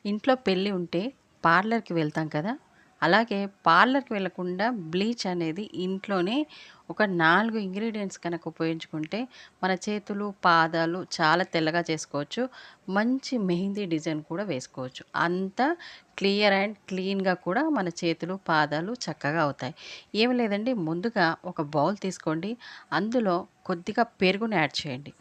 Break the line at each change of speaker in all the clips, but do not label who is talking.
ఇంట్లో పెళ్ళి ఉంటే పార్లర్‌కి వెళ్తాం కదా! అలాగే పార్లర్‌కి వెళ్ళకుండా బ్లీచ్ అనేది ఇంట్లోనే ఒక 4 ఇంగ్రీడియెంట్స్ కనుక ఉపయోగించుకుంటే మన చేతులు, పాదాలు చాలా తెల్లగా చేసుకోవచ్చు. మంచి మెహందీ డిజైన్ కూడా వేసుకోవచ్చు. అంత క్లియర్ అండ్ క్లీన్‌గా కూడా మన చేతులు, పాదాలు చక్కగా అవుతాయి. ఏమి లేదండి, ముందుగా ఒక బౌల్ తీసుకోండి. అందులో కొద్దిగా పెరుగుని యాడ్ చేయండి.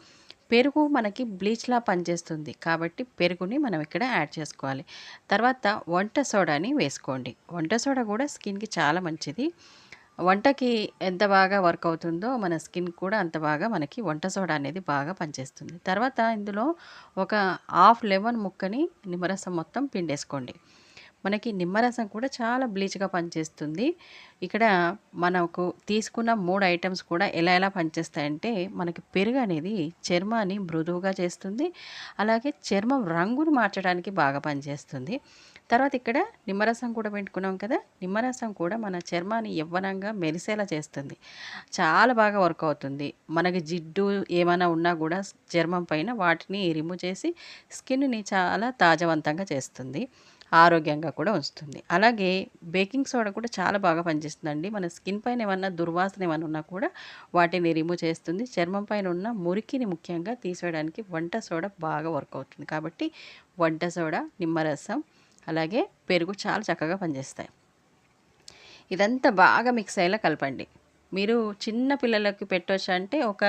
పెరుగు మనకి బ్లీచ్‌లా పనిచేస్తుంది. కాబట్టి పెరుగుని మనం ఇక్కడ యాడ్ చేసుకోవాలి. తర్వాత వంట సోడాని వేసుకోండి. వంట సోడా కూడా స్కిన్‌కి చాలా మంచిది. వంటకి ఎంత బాగా వర్క్ అవుతుందో మన స్కిన్ కూడా అంత బాగా మనకి వంట సోడా అనేది బాగా పనిచేస్తుంది. తర్వాత ఇందులో ఒక హాఫ్ లెమన్ ముక్కని నిమ్మరసం మొత్తం పిండేసుకోండి. మనకి నిమ్మరసం కూడా చాలా బ్లీచ్‌గా పనిచేస్తుంది. ఇక్కడ మనకు తీసుకున్న 3 ఐటెమ్స్ కూడా ఎలా పనిచేస్తాయంటే, మనకి పెరుగనేది చర్మాన్ని మృదువుగా చేస్తుంది. అలాగే చర్మం రంగును మార్చడానికి బాగా పనిచేస్తుంది. తర్వాత ఇక్కడ నిమ్మరసం కూడా పిండుకున్నాం కదా! నిమ్మరసం కూడా మన చర్మాన్ని యవ్వనంగా మెరిసేలా చేస్తుంది. చాలా బాగా వర్క్ అవుతుంది. మనకి జిడ్డు ఏమైనా ఉన్నా గూడా చర్మం పైన వాటిని రిమూవ్ చేసి స్కిన్‌ని చాలా తాజావంతంగా చేస్తుంది. ఆరోగ్యంగా కూడా ఉంచుతుంది. అలాగే బేకింగ్ సోడా కూడా చాలా బాగా పనిచేస్తుందండి. మన స్కిన్ పైన ఏమన్నా దుర్వాసన ఏమన్నా ఉన్నా కూడా వాటిని రిమూవ్ చేస్తుంది. చర్మం పైన ఉన్న మురికిని ముఖ్యంగా తీసేయడానికి వంట సోడా బాగా వర్క్ అవుతుంది. కాబట్టి వంట సోడా, నిమ్మరసం, అలాగే పెరుగు చాలా చక్కగా పనిచేస్తాయి. ఇదంతా బాగా మిక్స్ అయ్యేలా కలపండి. మీరు చిన్న పిల్లలకి పెట్టొచ్చంటే ఒక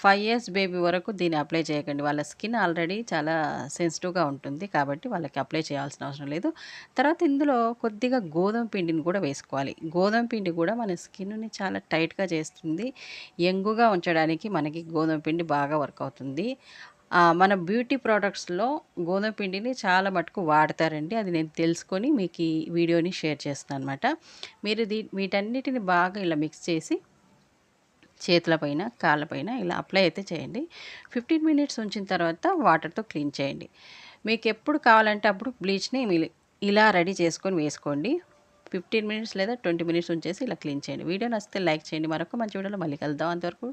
5 ఇయర్స్ బేబీ వరకు దీన్ని అప్లై చేయకండి. వాళ్ళ స్కిన్ ఆల్రెడీ చాలా సెన్సిటివ్‌గా ఉంటుంది. కాబట్టి వాళ్ళకి అప్లై చేయాల్సిన అవసరం లేదు. తర్వాత ఇందులో కొద్దిగా గోధుమ పిండిని కూడా వేసుకోవాలి. గోధుమ పిండి కూడా మన స్కిన్‌ని చాలా టైట్‌గా చేస్తుంది. యంగుగా ఉంచడానికి మనకి గోధుమ పిండి బాగా వర్క్ అవుతుంది. మన బ్యూటీ ప్రొడక్ట్స్‌లో గోధుమ పిండిని చాలా మటుకు వాడతారండి. అది నేను తెలుసుకొని మీకు ఈ వీడియోని షేర్ చేస్తున్నాననమాట. మీరు వీటన్నిటిని బాగా ఇలా మిక్స్ చేసి చేతుల పైన, కాళ్ళ పైన ఇలా అప్లై అయితే చేయండి. 15 మినిట్స్ ఉంచిన తర్వాత వాటర్‌తో క్లీన్ చేయండి. మీకెప్పుడు కావాలంటే అప్పుడు బ్లీచ్‌ని ఇలా రెడీ చేసుకొని వేసుకోండి. 15 మినిట్స్ లేదా 20 మినిట్స్ ఉంచేసి ఇలా క్లీన్ చేయండి. వీడియో నచ్చితే లైక్ చేయండి. మరొక మంచి వీడియోలో మళ్ళీ కలుద్దాం. అంతవరకు